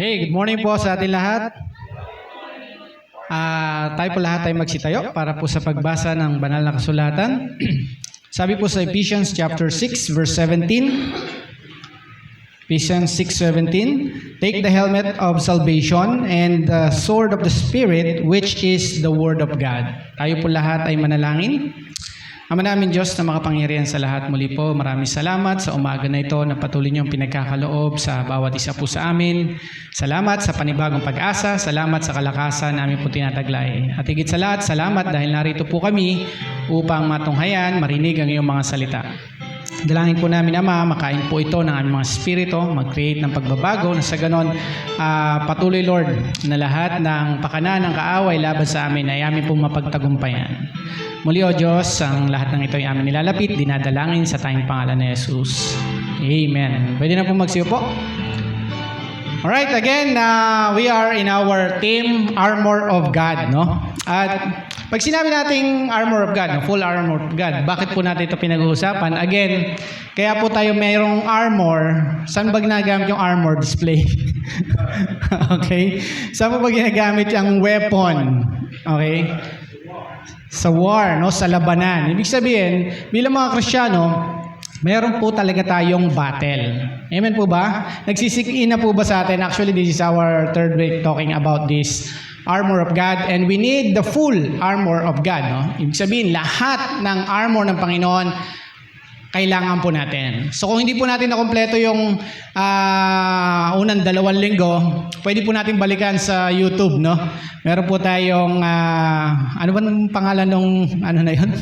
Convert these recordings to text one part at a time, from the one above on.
Okay, good morning po sa ating lahat. Tayo po lahat ay magsitayo para po sa pagbasa ng banal na kasulatan. Sabi po sa Ephesians chapter 6 verse 17. Ephesians 6:17, take the helmet of salvation and the sword of the Spirit, which is the Word of God. Tayo po lahat ay manalangin. Ama namin Diyos na makapangyarihan sa lahat, muli po maraming salamat sa umaga na ito na patuloy niyong pinagkakaloob sa bawat isa po sa amin. Salamat sa panibagong pag-asa, salamat sa kalakasan namin po tinataglay. At higit sa lahat, salamat dahil narito po kami upang matunghayan, marinig ang iyong mga salita. Dalangin po namin, Ama, makain po ito ng aming mga spirito, mag-create ng pagbabago na sa ganon patuloy, Lord, na lahat ng pakana ng kaaway laban sa amin ay amin po mapagtagumpayan. Muli, O Diyos, ang lahat ng ito ay amin nilalapit, dinadalangin sa tayong pangalan ni Jesus. Amen. Pwede na po magsiupo. Alright, again, we are in our theme, Armor of God, no? At pag sinabi nating Armor of God, full Armor of God, bakit po natin ito pinag-uusapan? Again, kaya po tayo mayroong armor. Saan ba ginagamit yung armor? Display. Okay? Saan po ba ginagamit yung weapon? Okay? Sa war, no? Sa labanan. Ibig sabihin, bilang mga Kristiyano, meron po talaga tayong battle. Amen po ba? Nagsisikin na po ba sa atin? Actually, this is our third week talking about this armor of God, and we need the full armor of God, no? Ibig sabihin, lahat ng armor ng Panginoon kailangan po natin. So kung hindi po natin nakompleto yung unang 2 linggo, pwede po natin balikan sa YouTube, no? Meron po tayong ano ba ang pangalan nung ano na yun?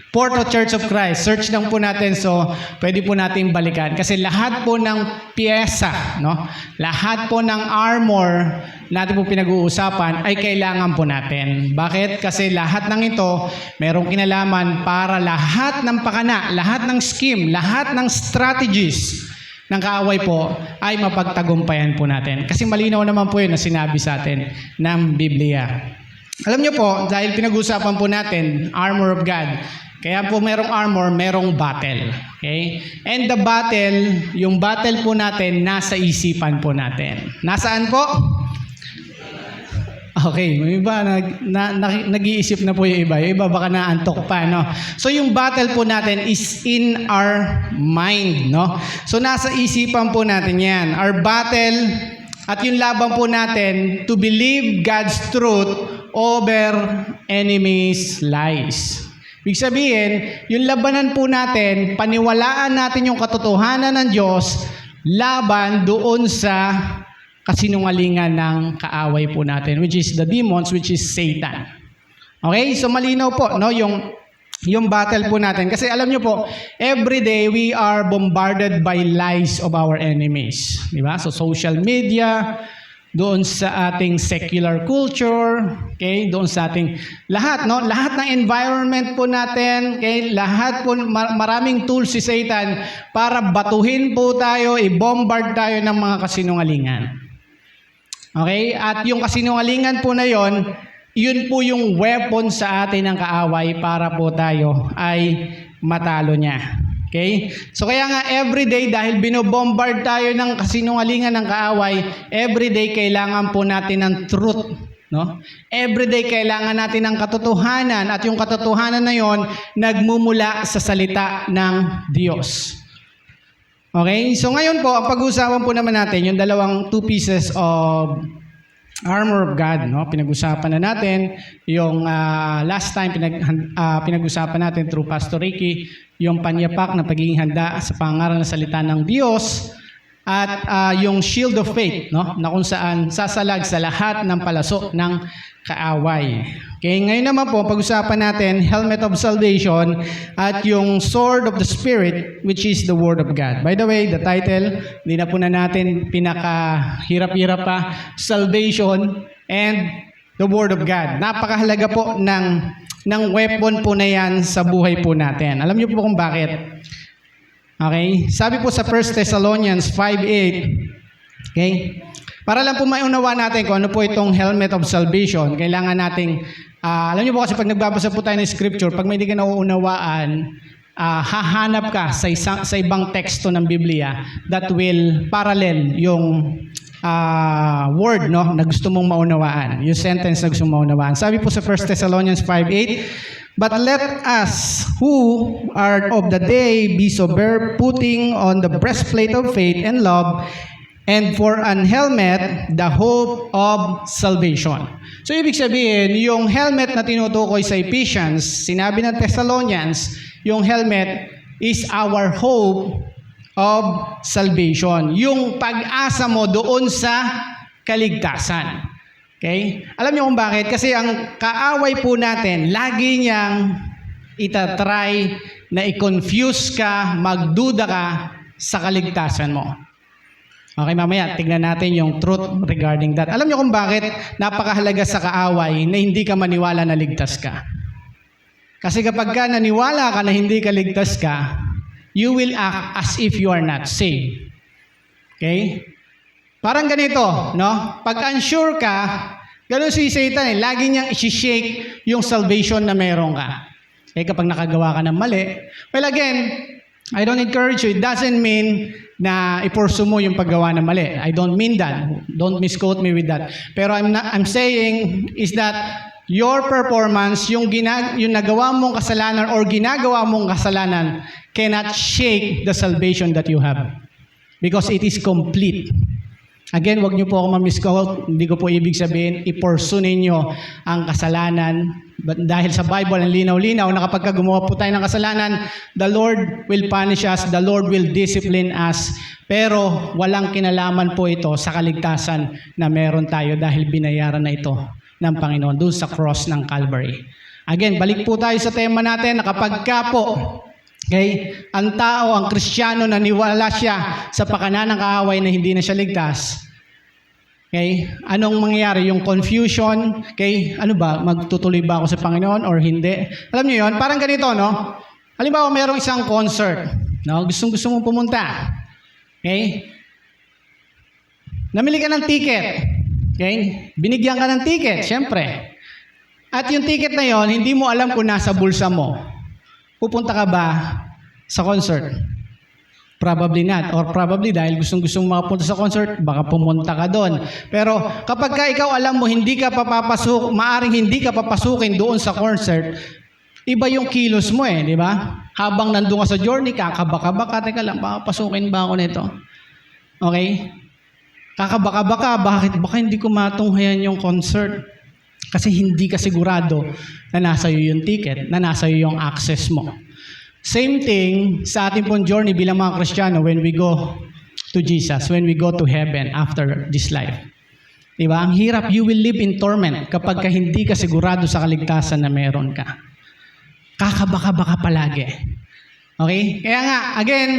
Porto Church of Christ. Search lang po natin, so pwede po natin balikan. Kasi lahat po ng piyesa, no? Lahat po ng armor natin po pinag-uusapan ay kailangan po natin. Bakit? Kasi lahat ng ito merong kinalaman para lahat ng pakana, lahat ng scheme, lahat ng strategies ng kaaway po ay mapagtagumpayan po natin. Kasi malinaw naman po yun na sinabi sa atin ng Biblia. Alam niyo po, dahil pinag-uusapan po natin, armor of God, kaya po merong armor, merong battle. Okay? And the battle, yung battle po natin, nasa isipan po natin. Nasaan po? Okay, may iba, nag-iisip na po yung iba. Yung iba baka naantok pa, no? So yung battle po natin is in our mind, no? So nasa isipan po natin yan. Our battle at yung laban po natin to believe God's truth over enemies' lies. Ibig sabihin, yung labanan po natin, paniwalaan natin yung katotohanan ng Diyos laban doon sa kasinungalingan ng kaaway po natin, which is the demons, which is Satan. Okay? So malinaw po, no, yung battle po natin. Kasi alam nyo po, every day we are bombarded by lies of our enemies. Di ba? So social media, doon sa ating secular culture, okay, doon sa ating lahat, no? Lahat ng environment po natin, okay, lahat po, maraming tools si Satan para batuhin po tayo, i-bombard tayo ng mga kasinungalingan. Okay? At yung kasinungalingan po na yon, yun po yung weapon sa atin ng kaaway para po tayo ay matalo niya. Okay? So kaya nga everyday dahil binobombard tayo ng kasinungalingan ng kaaway, everyday kailangan po natin ng truth, no? Everyday kailangan natin ng katotohanan at yung katotohanan na yon nagmumula sa salita ng Diyos. Okay? So ngayon po, ang pag-uusapan po naman natin yung dalawang two pieces of armor of God, no? Pinag-usapan na natin yung last time pinag-usapan natin through Pastor Ricky, yung panyapak na pagiging handa sa pangaral na salita ng Diyos at yung shield of faith, no? Na kung saan sasalag sa lahat ng palaso ng kaaway. Okay, ngayon naman po pag-usapan natin helmet of salvation at yung sword of the Spirit, which is the Word of God. By the way, the title, hindi na po na natin pinakahirap-hirap pa, salvation and the Word of God. Napakahalaga po ng weapon po na yan sa buhay po natin. Alam niyo po kung bakit? Okay? Sabi po sa 1 Thessalonians 5:8, okay? Para lang po maunawa natin kung ano po itong helmet of salvation, kailangan nating, alam niyo po kasi pag nagbabasa po tayo ng scripture, pag may hindi ka nauunawaan, hahanap ka sa ibang teksto ng Biblia that will parallel yung word, no, na gusto mong maunawaan. Yung sentence na gusto mong maunawaan. Sabi po sa 1 Thessalonians 5:8, "But let us who are of the day be sober, putting on the breastplate of faith and love, and for an helmet, the hope of salvation." So, ibig sabihin, yung helmet na tinutukoy sa Ephesians, sinabi ng Thessalonians, yung helmet is our hope of salvation. Yung pag-asa mo doon sa kaligtasan. Okay? Alam niyo kung bakit? Kasi ang kaaway po natin, lagi niyang itatry na i-confuse ka, magduda ka sa kaligtasan mo. Okay, mamaya, tignan natin yung truth regarding that. Alam niyo kung bakit napakahalaga sa kaaway na hindi ka maniwala na ligtas ka. Kasi kapag ka naniwala ka na hindi ka ligtas ka, you will act as if you are not saved. Okay? Parang ganito, no? Pag unsure ka, ganun si Satan eh. Lagi niyang isi-shake yung salvation na meron ka. Eh, kapag nakagawa ka ng mali. Well, again, I don't encourage you. It doesn't mean na i-pursue mo yung paggawa ng mali. I don't mean that. Don't misquote me with that. Pero I'm saying is that your performance, yung nagawa mong kasalanan or ginagawa mong kasalanan cannot shake the salvation that you have. Because it is complete. Again, wag niyo po ako ma-misquote. Hindi ko po ibig sabihin, i-pursue ninyo ang kasalanan. But dahil sa Bible, ang linaw-linaw na kapag gumawa po tayo ng kasalanan, the Lord will punish us, the Lord will discipline us. Pero walang kinalaman po ito sa kaligtasan na meron tayo dahil binayaran na ito ng Panginoon doon sa cross ng Calvary. Again, balik po tayo sa tema natin na kapag ka po, okay, ang tao, ang Kristiyano, naniwala siya sa pakanan ng kaaway na hindi na siya ligtas, okay, anong mangyayari? Yung confusion, okay, ano ba, magtutuloy ba ako sa Panginoon or hindi? Alam niyo yon, parang ganito, no? Halimbawa, mayroong isang concert, no? Gusto mong pumunta, okay? Namili ka ng ticket. Okay? Binigyan ka ng ticket, syempre. At yung ticket na yon, hindi mo alam kung nasa bulsa mo. Pupunta ka ba sa concert? Probably not. Or probably dahil gustong makapunta sa concert, baka pumunta ka doon. Pero kapag ka ikaw alam mo, maaring hindi ka papasukin doon sa concert, iba yung kilos mo eh, di ba? Habang nandun ka sa journey, kakabaka-baka, teka lang, papasukin ba ako nito? Okay? Kakabaka-baka, baka hindi ko matunghayan yung concert. Kasi hindi ka sigurado na nasa iyo yung ticket, na nasa iyo yung access mo. Same thing sa ating pong journey bilang mga Kristiyano when we go to Jesus, when we go to heaven after this life. Diba? Ang hirap, you will live in torment kapag ka hindi ka sigurado sa kaligtasan na meron ka. Kakabaka-baka palagi. Okay? Kaya nga, again,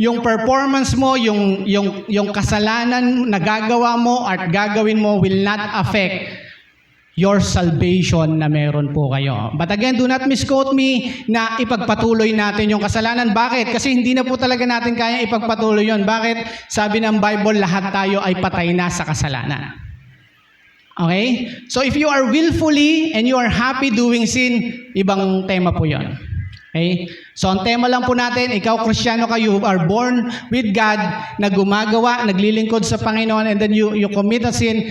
yung performance mo, yung kasalanan na gagawa mo at gagawin mo will not affect your salvation na meron po kayo. But again, do not misquote me na ipagpatuloy natin yung kasalanan. Bakit? Kasi hindi na po talaga natin kaya ipagpatuloy yun. Bakit? Sabi ng Bible, lahat tayo ay patay na sa kasalanan. Okay? So if you are willfully and you are happy doing sin, ibang tema po yun. Okay? So, ang tema lang po natin, ikaw Kristiyano ka, you are born with God, na gumagawa, naglilingkod sa Panginoon, and then you commit a sin.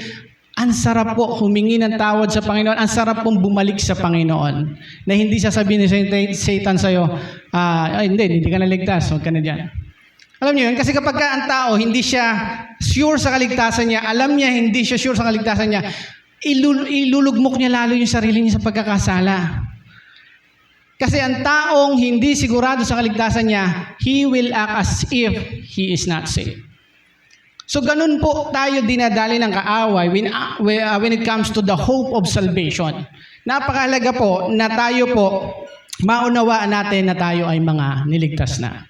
Ang sarap po humingi ng tawad sa Panginoon. Ang sarap pong bumalik sa Panginoon. Na hindi sasabihin ni Satan sa'yo, hindi ka naligtas, huwag ka na dyan. Alam niyo yun? Kasi kapag ang tao, hindi siya sure sa kaligtasan niya, alam niya, hindi siya sure sa kaligtasan niya, ilulugmok niya lalo yung sarili niya sa pagkakasala. Kasi ang taong hindi sigurado sa kaligtasan niya, he will act as if he is not saved. So ganun po tayo dinadali ng kaaway when it comes to the hope of salvation. Napakahalaga po na tayo po maunawaan natin na tayo ay mga niligtas na.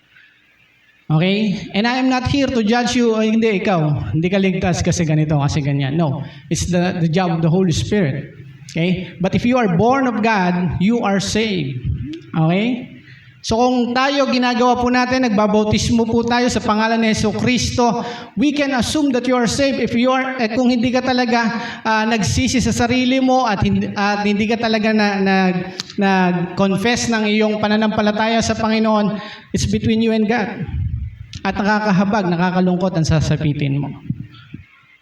Okay? And I am not here to judge you, hindi ikaw, hindi ka ligtas kasi ganito, kasi ganyan. No, it's the job of the Holy Spirit. Okay? But if you are born of God, you are saved. Okay? So kung tayo ginagawa po natin, nagbabautismo po tayo sa pangalan ni Jesucristo, we can assume that you are saved if you are, kung hindi ka talaga nagsisi sa sarili mo at hindi ka talaga nag-confess ng iyong pananampalataya sa Panginoon, it's between you and God. At nakakahabag, nakakalungkot ang sasapitin mo.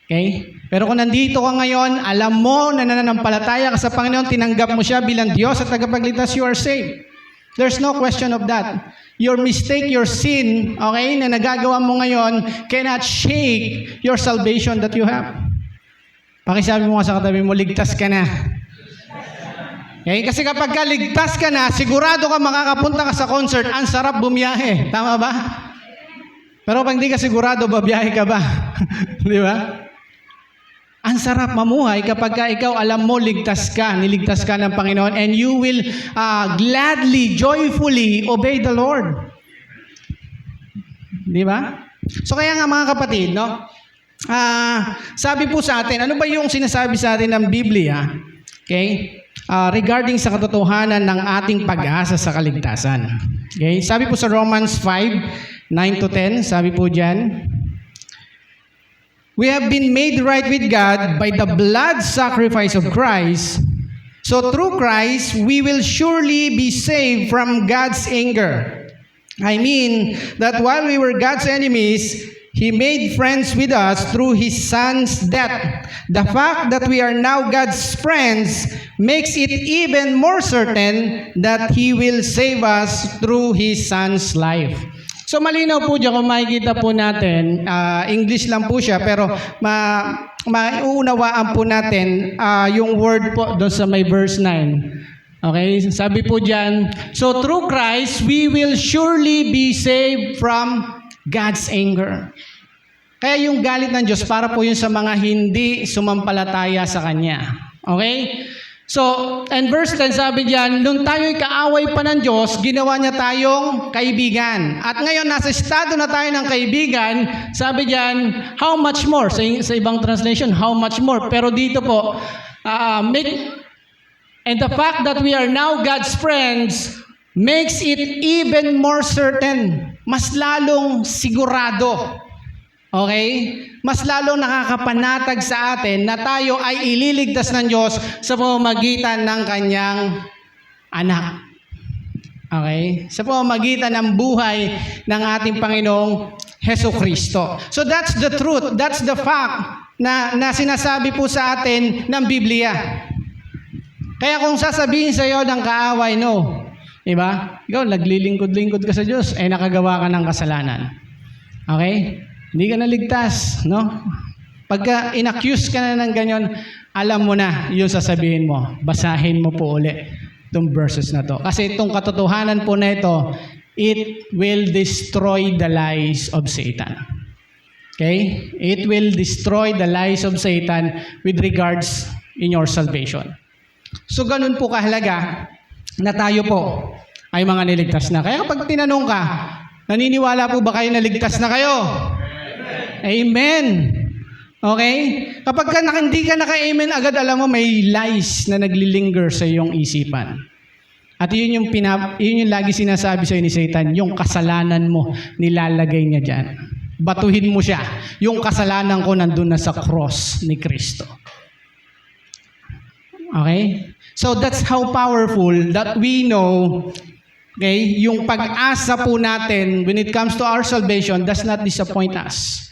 Okay? Pero kung nandito ka ngayon, alam mo na nananampalataya ka sa Panginoon, tinanggap mo siya bilang Diyos at tagapagligtas, you are saved. There's no question of that. Your mistake, your sin, okay, na nagagawa mo ngayon, cannot shake your salvation that you have. Pakisabi mo nga sa katabi mo, ligtas ka na. Okay? Kasi kapag ka ligtas ka na, sigurado ka makakapunta ka sa concert, ang sarap bumiyahe. Tama ba? Pero pag hindi ka sigurado, babiyahe ka ba? Di ba? Ang sarap mamuhay kapag ka ikaw alam mo ligtas ka, niligtas ka ng Panginoon, and you will gladly, joyfully obey the Lord. Di ba? So kaya nga mga kapatid, no? Sabi po sa atin, ano ba yung sinasabi sa atin ng Biblia? Okay? Regarding sa katotohanan ng ating pag-asa sa kaligtasan. Okay? Sabi po sa Romans 5, 9-10, sabi po dyan, we have been made right with God by the blood sacrifice of Christ. So through Christ, we will surely be saved from God's anger. I mean that while we were God's enemies, He made friends with us through His Son's death. The fact that we are now God's friends makes it even more certain that He will save us through His Son's life. So malinaw po dyan, kung makikita po natin, English lang po siya, pero mauunawaan po natin yung word po doon sa may verse 9. Okay? Sabi po dyan, so through Christ, we will surely be saved from God's anger. Kaya yung galit ng Diyos, para po yun sa mga hindi sumampalataya sa Kanya. Okay? So, and verse 10 sabi diyan, nung tayo'y kaaway pa ng Diyos, ginawa niya tayong kaibigan. At ngayon, nasa estado na tayo ng kaibigan, sabi diyan, how much more? Sa ibang translation, how much more? Pero dito po, and the fact that we are now God's friends makes it even more certain. Mas lalong sigurado. Okay? Mas lalong nakakapanatag sa atin na tayo ay ililigtas ng Diyos sa pamamagitan ng Kanyang anak. Okay? Sa pamamagitan ng buhay ng ating Panginoong Hesukristo. So that's the truth. That's the fact na sinasabi po sa atin ng Biblia. Kaya kung sasabihin sa iyo ng kaaway, no. Diba? Ikaw, naglilingkod-lingkod ka sa Diyos, nakagawa ka ng kasalanan. Okay? Hindi ka naligtas, no? Pagka inaccuse ka na ng ganyan, alam mo na yung sasabihin mo. Basahin mo po uli itong verses na to. Kasi itong katotohanan po na ito, it will destroy the lies of Satan. Okay? It will destroy the lies of Satan with regards in your salvation. So ganun po kahalaga na tayo po ay mga niligtas na. Kaya kapag tinanong ka, naniniwala po ba kayo na ligtas na kayo? Amen. Okay? Kapag hindi ka naka-amen agad, alam mo may lies na naglilinger sa iyong isipan. At yun yung lagi sinasabi sa ni Satan, yung kasalanan mo, nilalagay niya dyan. Batuhin mo siya. Yung kasalanan ko nandun na sa cross ni Kristo. Okay? So that's how powerful that we know, okay, yung pag-asa po natin when it comes to our salvation does not disappoint us.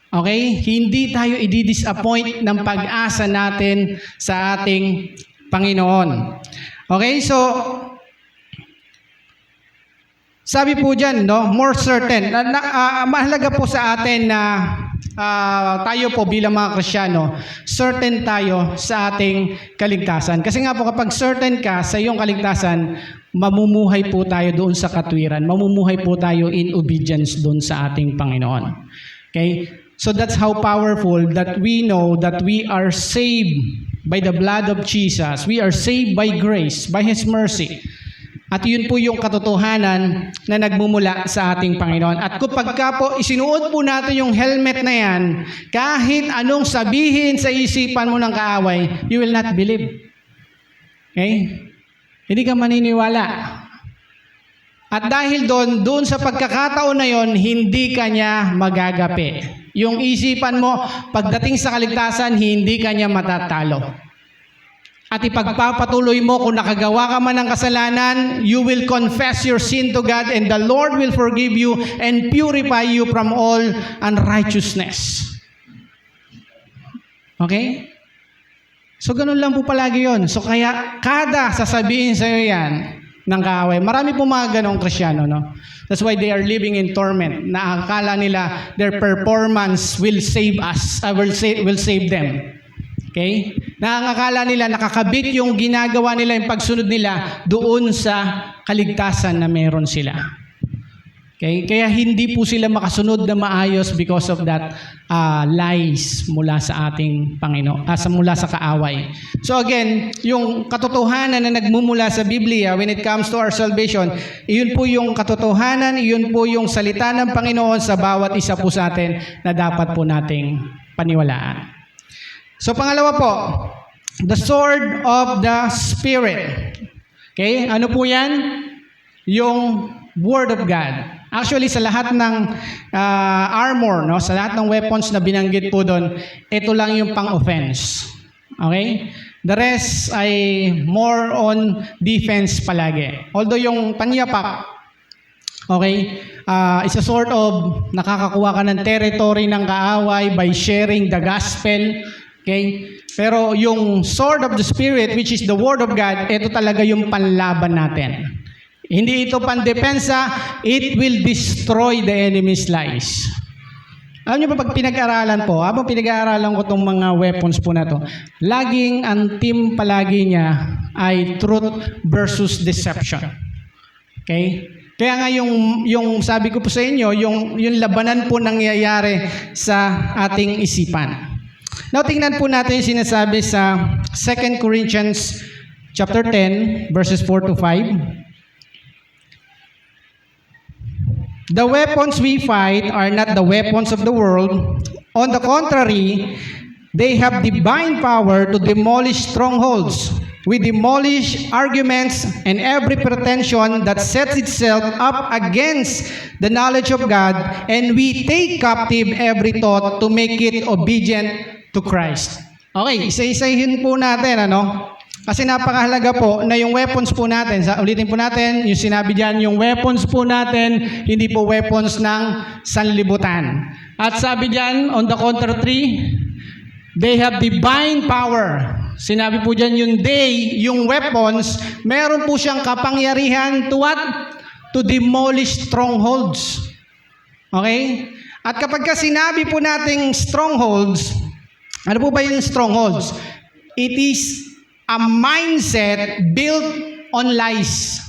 Okay? Hindi tayo i-disappoint ng pag-asa natin sa ating Panginoon. Okay? So, sabi po dyan, no, more certain. Mahalaga po sa atin na tayo po bilang mga Kristiyano, certain tayo sa ating kaligtasan. Kasi nga po kapag certain ka sa iyong kaligtasan, mamumuhay po tayo doon sa katwiran. Mamumuhay po tayo in obedience doon sa ating Panginoon. Okay? So that's how powerful that we know that we are saved by the blood of Jesus. We are saved by grace, by His mercy. At yun po yung katotohanan na nagmumula sa ating Panginoon. At kapag ka po isinuot po natin yung helmet na yan, kahit anong sabihin sa isipan mo ng kaaway, you will not believe. Okay? Hindi ka maniniwala. At dahil doon sa pagkakataon na yon, hindi ka niya magagapi. Yung isipan mo, pagdating sa kaligtasan, hindi ka niya matatalo. At ipagpapatuloy mo kung nakagawa ka man ng kasalanan, you will confess your sin to God and the Lord will forgive you and purify you from all unrighteousness. Okay? So, ganun lang po palagi yun. So, kaya kada sasabihin sa'yo yan ng kaaway, marami po mga ganong Kristyano, no? That's why they are living in torment. Naakala nila their performance will save us, will save them. Okay? Nakakala nila, nakakabit yung ginagawa nila, yung pagsunod nila doon sa kaligtasan na meron sila. Okay? Kaya hindi po sila makasunod na maayos because of that lies mula sa ating Panginoon, mula sa kaaway. So again, yung katotohanan na nagmumula sa Biblia when it comes to our salvation, iyon po yung katotohanan, iyon po yung salita ng Panginoon sa bawat isa po sa atin na dapat po nating paniwalaan. So pangalawa po, the sword of the Spirit. Okay? Ano po yan? Yung Word of God. Actually, sa lahat ng armor, no, sa lahat ng weapons na binanggit po doon, ito lang yung pang-offense. Okay? The rest ay more on defense palagi. Although yung panyapak, okay, it's a sort of nakakakuha ka ng territory ng kaaway by sharing the gospel. Okay? Pero yung sword of the Spirit, which is the Word of God, ito talaga yung panlaban natin. Hindi ito pandepensa, it will destroy the enemy's lies. Alam niyo ba, pag pinag-aralan po, habang pinag-aaralan ko itong mga weapons po na to, laging ang team palagi niya ay truth versus deception. Okay? Kaya nga yung sabi ko po sa inyo, yung labanan po nangyayari sa ating isipan. Now, tingnan po natin yung sinasabi sa 2 Corinthians chapter 10, verses 4 to 5. The weapons we fight are not the weapons of the world. On the contrary, they have divine power to demolish strongholds. We demolish arguments and every pretension that sets itself up against the knowledge of God, and we take captive every thought to make it obedient to Christ. Okay, isa-isahin po natin, ano? Kasi napakahalaga po na yung weapons po natin, ulitin po natin, yung sinabi dyan, yung weapons po natin, hindi po weapons ng sanlibutan. At sabi dyan, on the contrary, they have divine power. Sinabi po dyan yung yung weapons, meron po siyang kapangyarihan to what? To demolish strongholds. Okay? At kapag sinabi po nating strongholds, ano po ba yung strongholds? It is a mindset built on lies.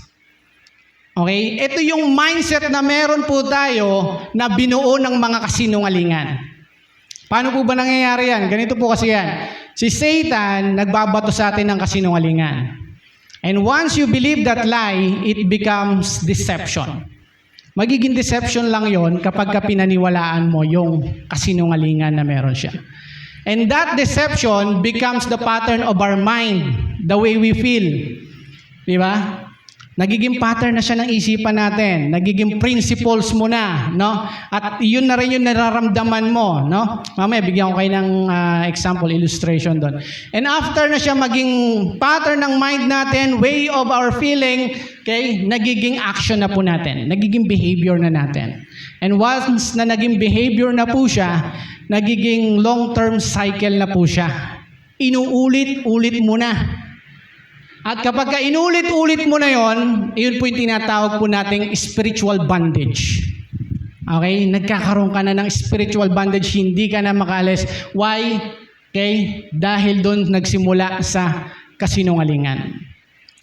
Okay? Ito yung mindset na meron po tayo na binuo ng mga kasinungalingan. Paano po ba nangyayari yan? Ganito po kasi yan. Si Satan, nagbabato sa atin ng kasinungalingan. And once you believe that lie, it becomes deception. Magiging deception lang yon kapag pinaniwalaan mo yung kasinungalingan na meron siya. And that deception becomes the pattern of our mind, the way we feel. Di ba? Nagiging pattern na siya ng isipan natin. Nagiging principles mo na, no? At yun na rin yung nararamdaman mo, no? Mamaya, bigyan ko kayo ng example, illustration doon. And after na siya maging pattern ng mind natin, way of our feeling, okay, nagiging action na po natin. Nagiging behavior na natin. And once na naging behavior na po siya, nagiging long-term cycle na po siya. Inuulit-ulit mo na. At kapag inulit-ulit mo na yon, yun po yung tinatawag po nating spiritual bondage. Okay? Nagkakaroon ka na ng spiritual bondage, hindi ka na makalis. Why? Okay? Dahil doon nagsimula sa kasinungalingan.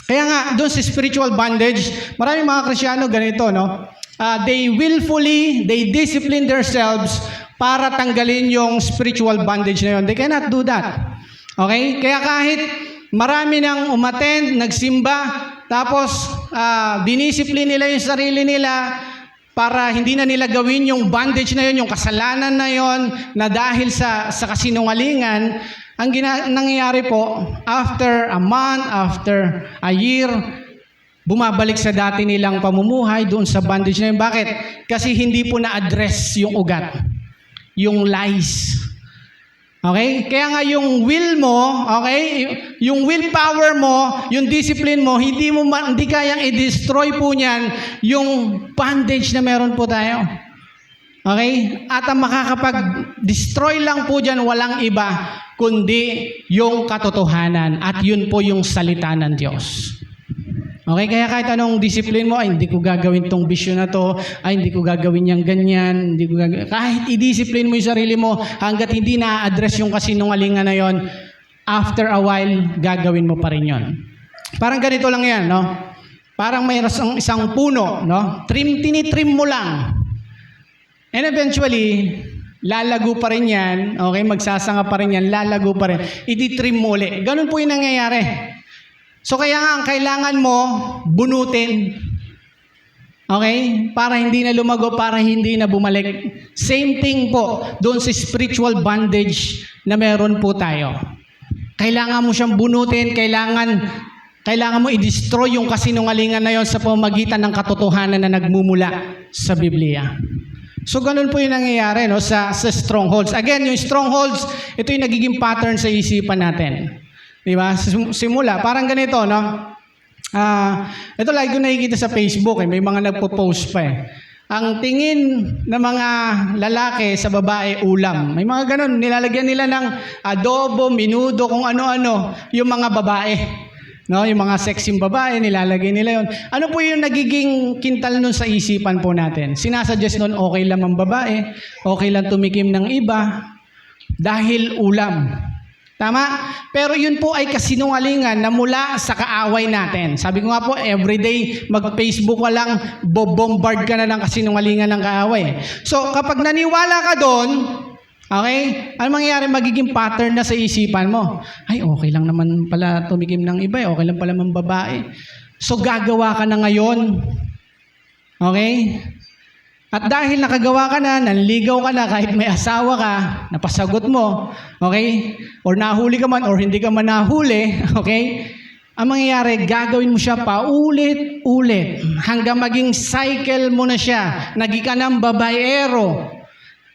Kaya nga, doon sa spiritual bondage, maraming mga Kristyano ganito, no? They discipline themselves para tanggalin yung spiritual bondage na yun. They cannot do that. Okay? Kaya kahit marami nang umattend, nagsimba, tapos dinisiplin nila yung sarili nila para hindi na nila gawin yung bondage na yun, yung kasalanan na yun, na dahil sa kasinungalingan, ang nangyayari po, after a month, after a year, bumabalik sa dati nilang pamumuhay doon sa bondage na yun. Bakit? Kasi hindi po na-address yung ugat, yung lies. Okay? Kaya nga yung will mo, okay? Yung willpower mo, yung discipline mo, hindi kayang i-destroy po niyan yung bondage na meron po tayo. Okay? At ang makakapag-destroy lang po dyan, walang iba, kundi yung katotohanan. At yun po yung salita ng Diyos. Okay? Kaya kahit anong discipline mo, ay hindi ko gagawin tong bisyo na to, ay hindi ko gagawin yung ganyan, hindi ko gagawin. Kahit i-discipline mo yung sarili mo, hanggat hindi na-address yung kasinungalingan na yon, after a while, gagawin mo pa rin yon. Parang ganito lang yan, no? Parang may isang puno, no? Tinitrim mo lang. And eventually, lalago pa rin yan, okay? Magsasanga pa rin yan, lalago pa rin. Ititrim mo ulit. Ganun po yung nangyayari. So kaya nga, ang kailangan mo, bunutin. Okay? Para hindi na lumago, para hindi na bumalik. Same thing po, doon sa spiritual bondage na meron po tayo. Kailangan mo siyang bunutin, kailangan mo i-destroy yung kasinungalingan na yon sa pamamagitan ng katotohanan na nagmumula sa Biblia. So ganun po yung nangyayari, no, sa strongholds. Again, yung strongholds, ito yung nagiging pattern sa isipan natin. Di ba? Simula, parang ganito, no? Ito lagi ko nakikita sa Facebook, may mga nagpo-post pa eh. Ang tingin ng mga lalaki sa babae, ulam. May mga ganun, nilalagyan nila ng adobo, minudo, kung ano-ano, yung mga babae. No, yung mga sexy babae, nilalagay nila yon. Ano po yung nagiging kintal nun sa isipan po natin? Sinasuggest nun, okay lang ang babae, okay lang tumikim ng iba, dahil ulam. Tama? Pero yun po ay kasinungalingan na mula sa kaaway natin. Sabi ko nga po, everyday mag-Facebook ka lang, bombard ka na ng kasinungalingan ng kaaway. So, kapag naniwala ka doon, okay? Ano mangyayari? Magiging pattern na sa isipan mo. Ay, okay lang naman pala tumikim ng iba. Okay lang pala mang babae. So, gagawa ka na ngayon. Okay? At dahil nakagawa ka na, nanligaw ka na, kahit may asawa ka, napasagot mo, okay? Or nahuli ka man, or hindi ka man nahuli, okay? Ang mangyayari, gagawin mo siya paulit-ulit hanggang maging cycle mo na siya. Naging ka ng babaero.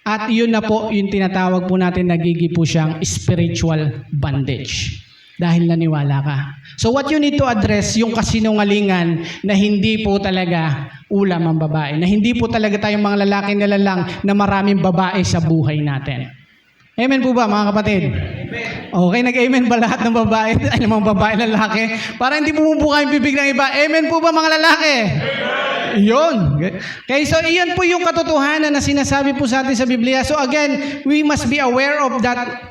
At yun na po, yung tinatawag po natin, nagigi po siyang spiritual bondage. Dahil naniwala ka. So what you need to address, yung kasinungalingan na hindi po talaga ulam ang babae. Na hindi po talaga tayong mga lalaki nila lang na maraming babae sa buhay natin. Amen po ba mga kapatid? Amen. Okay, nag-amen ba lahat ng babae? Ay, ng mga babae lalaki? Para hindi bumubuka yung bibig ng iba. Amen po ba mga lalaki? Amen. Yun. Okay, so iyon po yung katotohanan na sinasabi po sa atin sa Biblia. So again, we must be aware of that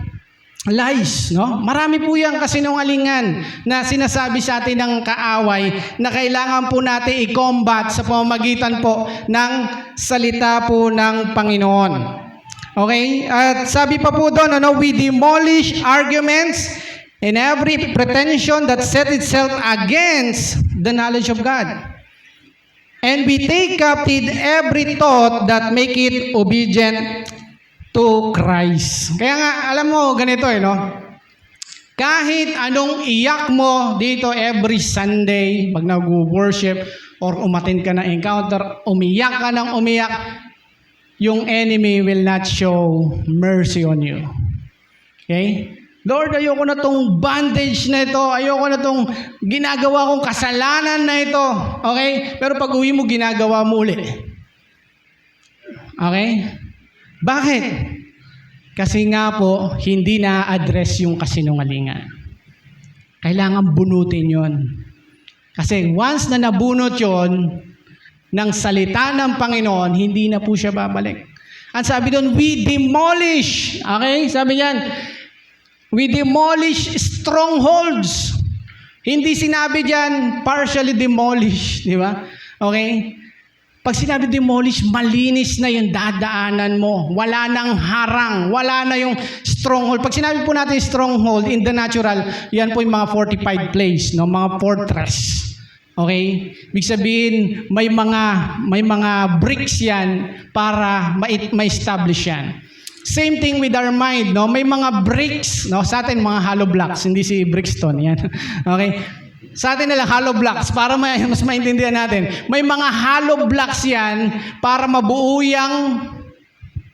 lies, no? Marami po yung kasinungalingan na sinasabi sa atin ng kaaway na kailangan po natin i-combat sa pamamagitan po ng salita po ng Panginoon. Okay? At sabi pa po doon, we demolish arguments and every pretension that set itself against the knowledge of God. And we take captive every thought that make it obedient to Christ. Kaya nga, alam mo, ganito no? Kahit anong iyak mo dito every Sunday, pag nag-worship, or umatin ka ng encounter, umiyak ka ng umiyak, yung enemy will not show mercy on you. Okay? Lord, ayoko na tong bondage na ito, ayoko na tong ginagawa kong kasalanan na ito. Okay? Pero pag uwi mo, ginagawa mo ulit. Okay? Bakit? Kasi nga po, hindi na-address yung kasinungalingan. Kailangan bunutin yon. Kasi once na nabunot yon ng salita ng Panginoon, hindi na po siya babalik. Ang sabi doon, we demolish. Okay? Sabi niyan, we demolish strongholds. Hindi sinabi diyan partially demolish, di ba? Okay? Pag sinabi demolish, malinis na yung dadaanan mo. Wala nang harang. Wala na yung stronghold. Pag sinabi po natin stronghold, in the natural, yan po yung mga fortified place, no? Mga fortress. Okay? Ibig sabihin, may mga bricks yan para ma-establish yan. Same thing with our mind, no? May mga bricks, no? Sa atin, mga hollow blocks. Hindi si Brixton, yan. Okay? Sa atin nila hollow blocks para mas maintindihan natin. May mga hollow blocks yan para mabuo yung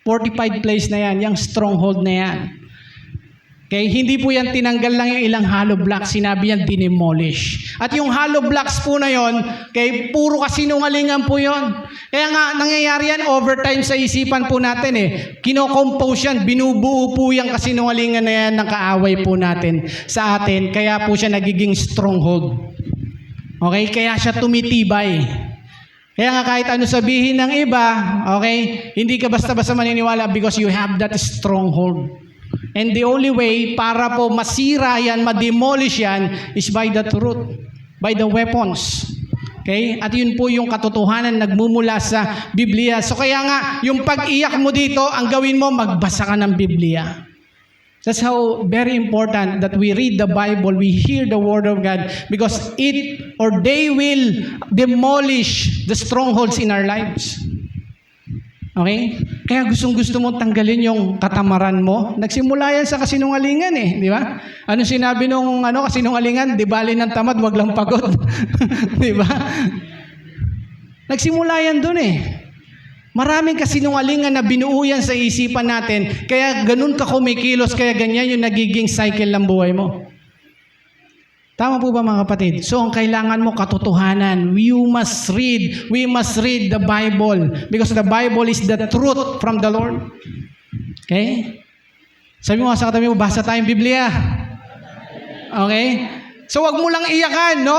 fortified place na yan, yung stronghold na yan. Okay, hindi po yan tinanggal lang yung ilang hollow blocks, sinabi yan dinemolish. At yung hollow blocks po na yon, okay, puro kasinungalingan po yon. Kaya nga nangyayari yan overtime sa isipan po natin eh. Kino-compose yan, binubuo po yung kasinungalingan na yan ng kaaway po natin sa atin. Kaya po siya nagiging stronghold. Okay, kaya siya tumitibay. Kaya nga kahit ano sabihin ng iba, okay, hindi ka basta-basta maniniwala because you have that stronghold. And the only way para po masira yan, ma-demolish yan, is by the truth, by the weapons. Okay? At yun po yung katotohanan nagmumula sa Biblia. So kaya nga, yung pag-iyak mo dito, ang gawin mo, magbasa ka ng Biblia. That's how very important that we read the Bible, we hear the Word of God, because it or they will demolish the strongholds in our lives. Okay? Kaya gustong-gusto mo tanggalin yung katamaran mo. Nagsimula yan sa kasinungalingan eh, di ba? Ano sinabi nung kasinungalingan? Di bali ng tamad, wag lang pagod. Di ba? Nagsimula yan dun eh. Maraming kasinungalingan na binuo yan sa isipan natin, kaya ganun ka kumikilos, kaya ganyan yung nagiging cycle ng buhay mo. Tama po ba mga kapatid? So ang kailangan mo katotohanan. We must read the Bible because the Bible is the truth from the Lord. Okay? Sabi mo sa katabi mo, basa tayong Biblia. Okay? So wag mo lang iyakan, no?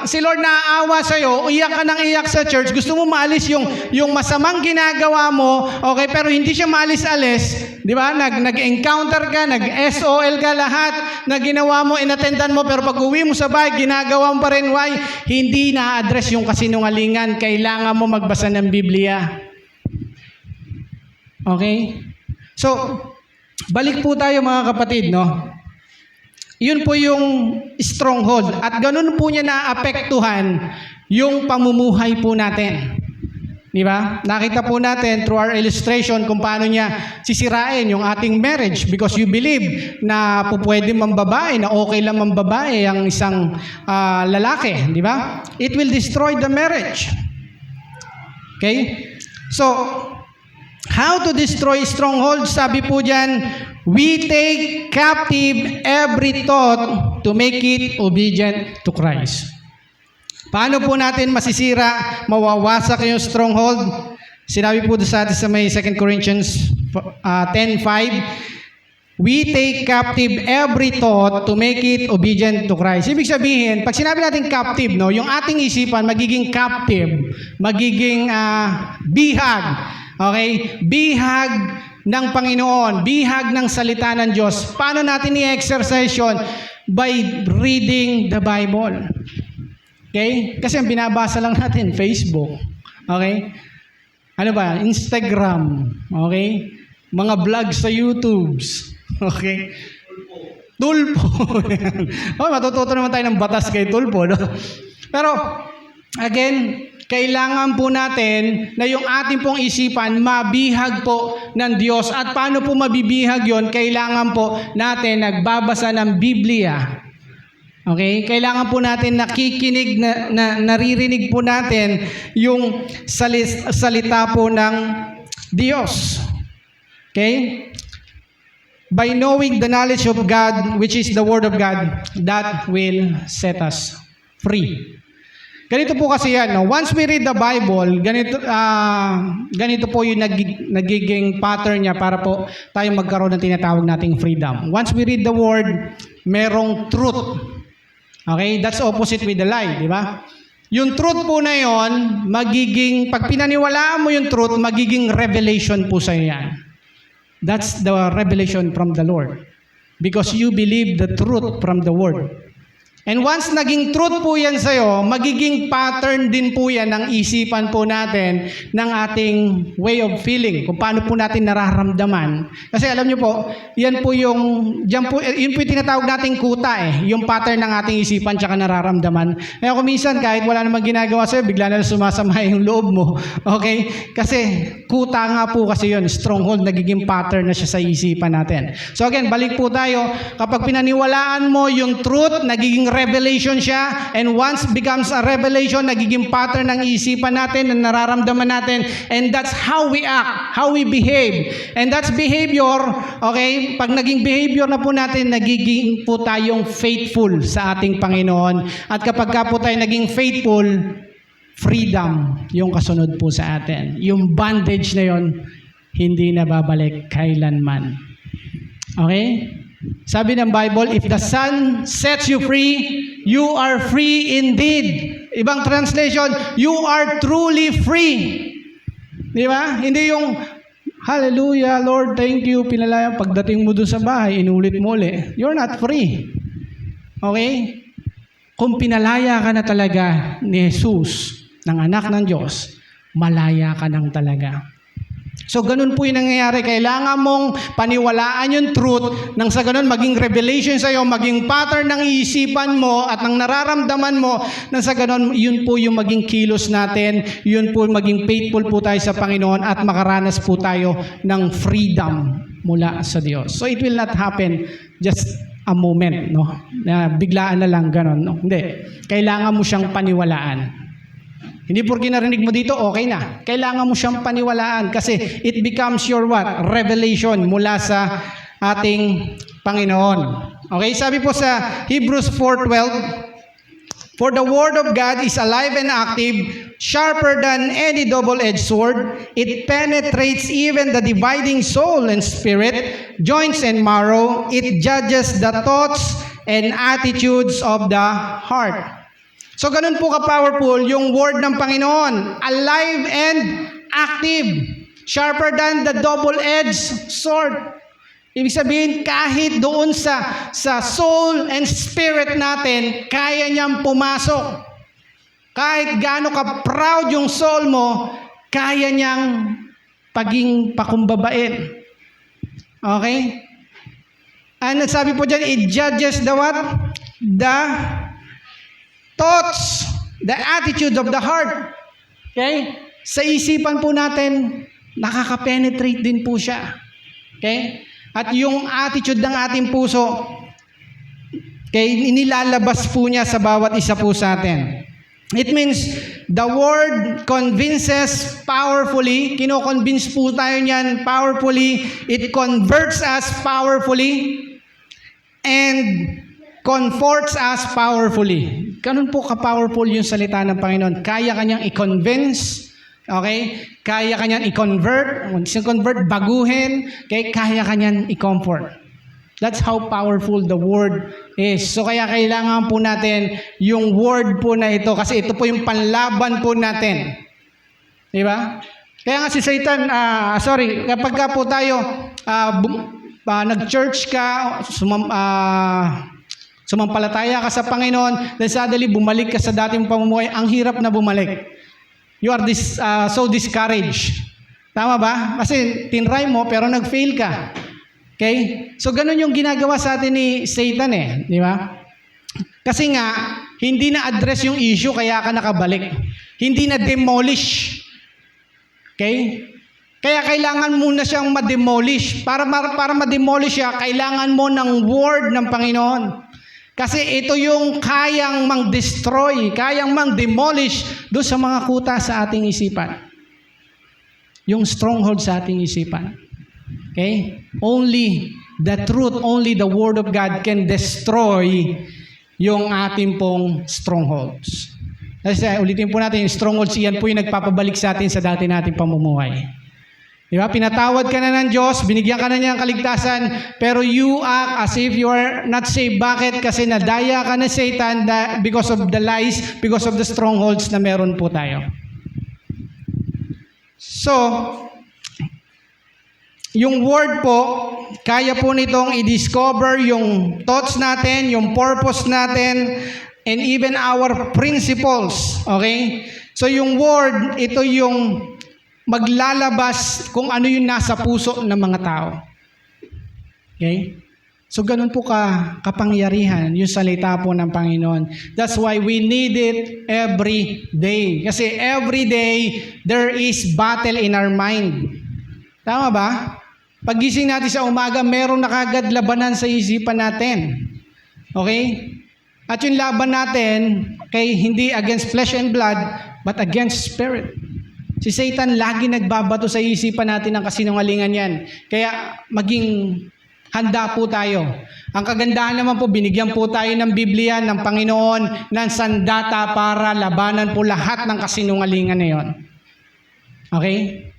Si Lord naaawa sa'yo, iyak ka ng iyak sa church, gusto mo maalis yung masamang ginagawa mo, okay, pero hindi siya maalis-alis, di ba? Nag-encounter ka, nag-SOL ka lahat, na ginawa mo, inattendan mo, pero pag uwi mo sa bahay, ginagawa mo pa rin, why? Hindi na-address yung kasinungalingan, kailangan mo magbasa ng Biblia. Okay? So, balik po tayo mga kapatid, no? Yun po yung stronghold. At ganun po niya naapektuhan yung pamumuhay po natin. Di ba? Nakita po natin through our illustration kung paano niya sisirain yung ating marriage because you believe na po pwede mambabae, na okay lang mambabae ang isang lalaki. Di ba? It will destroy the marriage. Okay? So, how to destroy strongholds? Sabi po dyan, we take captive every thought to make it obedient to Christ. Paano po natin masisira, mawawasak yung stronghold? Sinabi po sa atin sa may 2 Corinthians 10:5, we take captive every thought to make it obedient to Christ. Ibig sabihin, pag sinabi natin captive, no, yung ating isipan magiging captive, magiging bihag. Okay? Bihag ng Panginoon, bihag ng salita ng Diyos. Paano natin i-exercise yun? By reading the Bible. Okay? Kasi ang binabasa lang natin, Facebook. Okay? Ano ba? Instagram. Okay? Mga vlog sa YouTubes. Okay? Tulpo. Oh, matututo naman tayo ng batas kay Tulpo. No? Pero, again, kailangan po natin na yung ating pong isipan mabihag po ng Diyos. At paano po mabibihag yon? Kailangan po natin nagbabasa ng Biblia. Okay? Kailangan po natin nakikinig, naririnig po natin yung salita po ng Diyos. Okay? By knowing the knowledge of God, which is the Word of God, that will set us free. Ganito po kasi yan, no? Once we read the Bible, ganito po yung nagiging pattern niya para po tayo magkaroon ng tinatawag nating freedom. Once we read the Word, merong truth. Okay? That's opposite with the lie, di ba? Yung truth po na yon, pag pinaniwalaan mo yung truth, magiging revelation po sa yan. That's the revelation from the Lord. Because you believe the truth from the Word. And once naging truth po yan sa'yo, magiging pattern din po yan ng isipan po natin, ng ating way of feeling, kung paano po natin nararamdaman. Kasi alam nyo po, yun po yung tinatawag nating kuta eh, yung pattern ng ating isipan tsaka nararamdaman. Kaya kung minsan, kahit wala namang ginagawa sa'yo, bigla na sumasama yung loob mo. Okay? Kasi kuta nga po kasi yun, stronghold, nagiging pattern na siya sa isipan natin. So again, balik po tayo, kapag pinaniwalaan mo yung truth, nagiging revelation siya, and once becomes a revelation, nagiging pattern ng isipan natin, na nararamdaman natin, and that's how we act, how we behave. And that's behavior, okay? Pag naging behavior na po natin, nagiging po tayong faithful sa ating Panginoon. At kapag ka po tayo naging faithful, freedom yung kasunod po sa atin. Yung bondage na yon, hindi na babalik kailanman. Okay? Sabi ng Bible, if the Son sets you free, you are free indeed. Ibang translation, you are truly free. Di ba? Hindi yung, hallelujah, Lord, thank you, pinalaya. Pagdating mo doon sa bahay, inulit mo ulit. You're not free. Okay? Kung pinalaya ka na talaga ni Jesus, ng anak ng Diyos, malaya ka nang talaga. So, ganun po yung nangyayari. Kailangan mong paniwalaan yung truth nang sa ganun maging revelation sa'yo, maging pattern ng iisipan mo at ng nararamdaman mo nang sa ganun, yun po yung maging kilos natin, yun po maging faithful po tayo sa Panginoon at makaranas po tayo ng freedom mula sa Diyos. So, it will not happen just a moment, no? Na biglaan na lang ganun, no? Hindi. Kailangan mo siyang paniwalaan. Hindi porke narinig mo dito, okay na. Kailangan mo siyang paniwalaan kasi it becomes your what? Revelation mula sa ating Panginoon. Okay, sabi po sa Hebrews 4:12, for the word of God is alive and active, sharper than any double-edged sword. It penetrates even the dividing soul and spirit, joints and marrow. It judges the thoughts and attitudes of the heart. So, ganun po ka-powerful yung word ng Panginoon. Alive and active. Sharper than the double-edged sword. Ibig sabihin, kahit doon sa soul and spirit natin, kaya niyang pumasok. Kahit gaano ka-proud yung soul mo, kaya niyang paging pakumbabain. Okay? And sabi po dyan, it judges the what? The thoughts, the attitude of the heart. Okay? Sa isipan po natin, nakaka-penetrate din po siya. Okay? At yung attitude ng ating puso, okay, inilalabas po niya sa bawat isa po sa atin. It means, the word convinces powerfully. Kino-convince po tayo niyan powerfully. It converts us powerfully. And comforts us powerfully. Ganun po ka-powerful yung salita ng Panginoon. Kaya kanyang i-convince, okay? Kaya kanyang i-convert, baguhin, okay? Kaya kanyang i-comfort. That's how powerful the word is. So kaya kailangan po natin yung word po na ito kasi ito po yung panlaban po natin. Di ba? Kaya nga si Satan, kapag ka po tayo nag-church ka, sumampalataya ka sa Panginoon, then suddenly bumalik ka sa dating pamumuhay, ang hirap na bumalik. You are so discouraged. Tama ba? Kasi tinry mo pero nag-fail ka. Okay? So ganun yung ginagawa sa atin ni Satan di ba? Kasi nga, hindi na-address yung issue kaya ka nakabalik. Hindi na-demolish. Okay? Kaya kailangan mo na siyang ma-demolish. Para ma-demolish siya, kailangan mo ng word ng Panginoon. Kasi ito yung kayang mang-destroy, kayang mang-demolish doon sa mga kuta sa ating isipan. Yung stronghold sa ating isipan. Okay? Only the truth, only the Word of God can destroy yung ating pong strongholds. Kasi ulitin po natin, yung strongholds, iyan po yung nagpapabalik sa atin sa dati nating pamumuhay. Diba? Pinatawad ka na ng Diyos, binigyan ka na niya ng kaligtasan, pero you act as if you are not saved. Bakit? Kasi nadaya ka na Satan because of the lies, because of the strongholds na meron po tayo. So, yung word po, kaya po nitong i-discover yung thoughts natin, yung purpose natin, and even our principles. Okay? So, yung word, ito yung maglalabas kung ano yung nasa puso ng mga tao. Okay? So, ganun po kapangyarihan yung salita po ng Panginoon. That's why we need it every day. Kasi every day, there is battle in our mind. Tama ba? Paggising natin sa umaga, meron na kagad labanan sa isipan natin. Okay? At yung laban natin kay hindi against flesh and blood, but against spirit. Si Satan lagi nagbabato sa isipan natin ng kasinungalingan yan. Kaya maging handa po tayo. Ang kagandahan naman po, binigyan po tayo ng Biblia, ng Panginoon, ng sandata para labanan po lahat ng kasinungalingan na yon. Okay?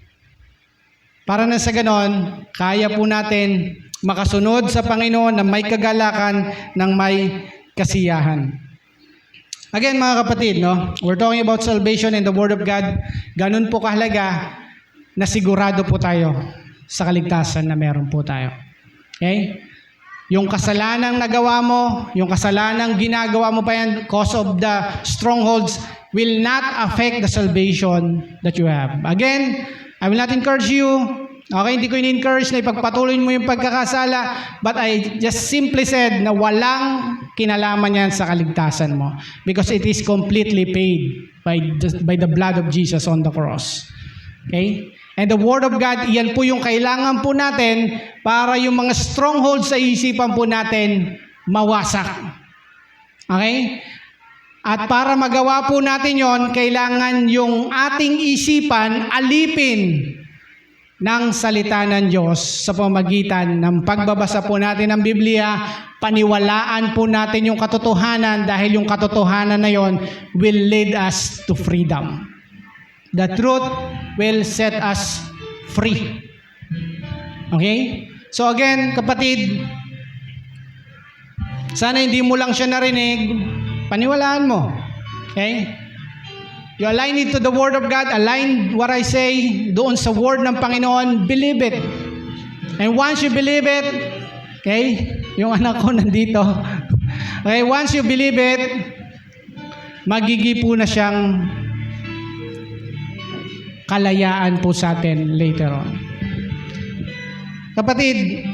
Para na sa ganon, kaya po natin makasunod sa Panginoon na may kagalakan, ng may kasiyahan. Again, mga kapatid, no? We're talking about salvation and the Word of God. Ganun po kahalaga na sigurado po tayo sa kaligtasan na meron po tayo. Okay? Yung kasalanang nagawa mo, yung kasalanang ginagawa mo pa yan, cause of the strongholds, will not affect the salvation that you have. Again, I will not encourage you. Okay, hindi ko in-encourage na ipagpatuloy mo yung pagkakasala, but I just simply said na walang kinalaman yan sa kaligtasan mo because it is completely paid by the blood of Jesus on the cross. Okay? And the Word of God, iyan po yung kailangan po natin para yung mga strongholds sa isipan po natin mawasak. Okay? At para magawa po natin yon, kailangan yung ating isipan alipin ng salita ng Diyos sa pamagitan ng pagbabasa po natin ng Biblia, paniwalaan po natin yung katotohanan dahil yung katotohanan na yon will lead us to freedom. The truth will set us free. Okay? So again, kapatid, sana hindi mo lang siya narinig, paniwalaan mo. Okay? You align it to the Word of God, align what I say doon sa Word ng Panginoon, believe it. And once you believe it, okay, yung anak ko nandito, okay, once you believe it, magiging po na siyang kalayaan po sa atin later on. Kapatid,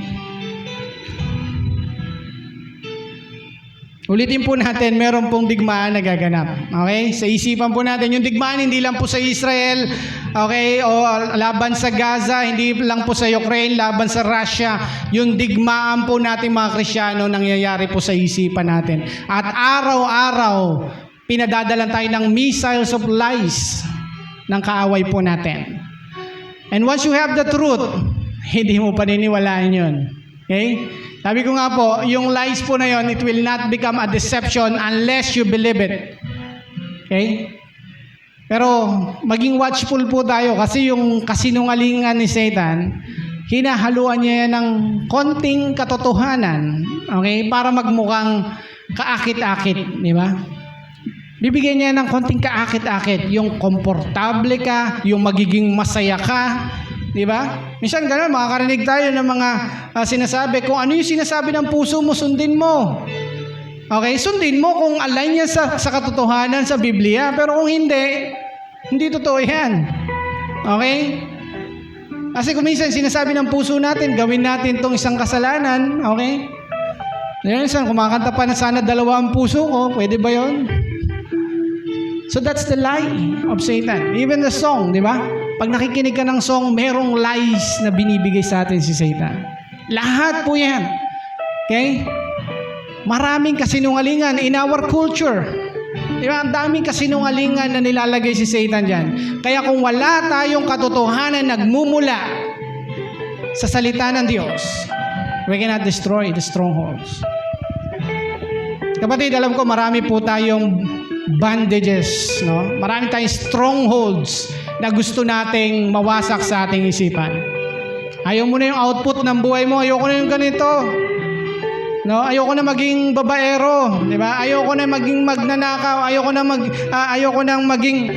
ulitin po natin, meron pong digmaan na gaganap. Okay? Sa isipan po natin, yung digmaan hindi lang po sa Israel, okay, o laban sa Gaza, hindi lang po sa Ukraine, laban sa Russia. Yung digmaan po natin mga Kristiyano, nangyayari po sa isipan natin. At araw-araw, pinadadalan tayo ng missiles of lies ng kaaway po natin. And once you have the truth, hindi mo paniniwalaan yun. Okay? Sabi ko nga po, yung lies po na yon, it will not become a deception unless you believe it. Okay? Pero maging watchful po tayo kasi yung kasinungalingan ni Satan, hinahaluan niya yan ng konting katotohanan, okay? Para magmukhang kaakit-akit, di ba? Bibigyan niya ng konting kaakit-akit, yung komportable ka, yung magiging masaya ka, di ba? Minsan gano'n, makakarinig tayo ng mga sinasabi. Kung ano yung sinasabi ng puso mo, sundin mo. Okay? Sundin mo kung align yan sa katotohanan sa Biblia. Pero kung hindi totoo yan. Okay? Kasi kung minsan sinasabi ng puso natin, gawin natin tong isang kasalanan. Okay? Minsan, kumakanta pa na sana dalawa ang puso ko. Pwede ba yon? So that's the lie of Satan. Even the song, di ba? Pag nakikinig ka ng song, merong lies na binibigay sa atin si Satan. Lahat po yan. Okay? Maraming kasinungalingan in our culture. Diba? Ang daming kasinungalingan na nilalagay si Satan dyan. Kaya kung wala tayong katotohanan nagmumula sa salita ng Diyos, we cannot destroy the strongholds. Kapatid, alam ko marami po tayong bondages, no? Marami tayong strongholds na gusto nating mawasak sa ating isipan. Ayaw mo na yung output ng buhay mo. Ayoko na yung ganito. No, ayoko na maging babaero, di ba? Ayoko na maging magnanakaw, ayoko na maging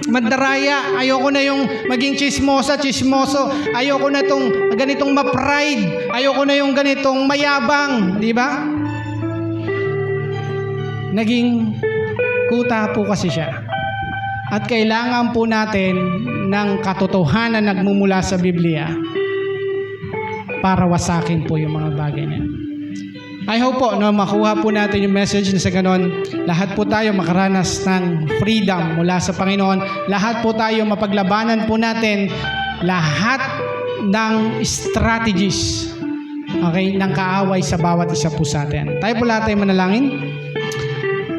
mandaraya, ayoko na yung maging chismoso, ayoko na tong ganitong ma-pride, ayoko na yung ganitong mayabang, di ba? Naging kuta po kasi siya. At kailangan po natin ng katotohanan nagmumula sa Biblia para wasakin po yung mga bagay na yan. I hope po no, makuha po natin yung message na sa ganon, lahat po tayo makaranas ng freedom mula sa Panginoon. Lahat po tayo mapaglabanan po natin lahat ng strategies, okay, ng kaaway sa bawat isa po sa atin. Tayo po lahat ay manalangin.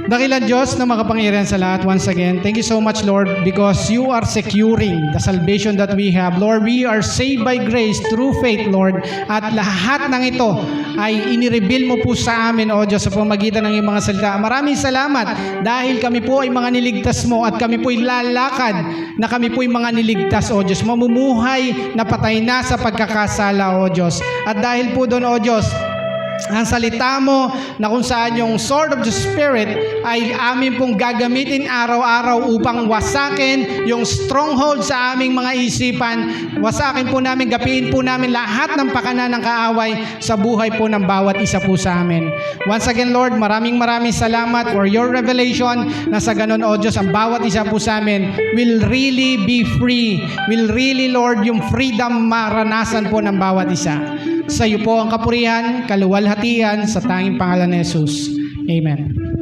Dakilang Diyos na makapangyarihan sa lahat, once again, thank you so much, Lord, because you are securing the salvation that we have. Lord, we are saved by grace through faith, Lord, at lahat ng ito ay inireveal mo po sa amin, O Diyos, sa pamagitan ng iyong mga salita. Maraming salamat dahil kami po ay mga niligtas mo at kami po ay lalakad na kami po ay mga niligtas, O Diyos. Mamumuhay na patay na sa pagkakasala, O Diyos. At dahil po doon, O Diyos, ang salita mo na kung saan yung sword of the Spirit ay amin pong gagamitin araw-araw upang wasakin yung stronghold sa aming mga isipan. Wasakin po namin, gapiin po namin lahat ng pakana ng kaaway sa buhay po ng bawat isa po sa amin. Once again, Lord, maraming salamat for your revelation na sa ganun, O Diyos, ang bawat isa po sa amin will really be free. Will really, Lord, yung freedom maranasan po ng bawat isa. Sa iyo po ang kapurihan, kaluwalhatian sa tanging pangalan ni Jesus. Amen.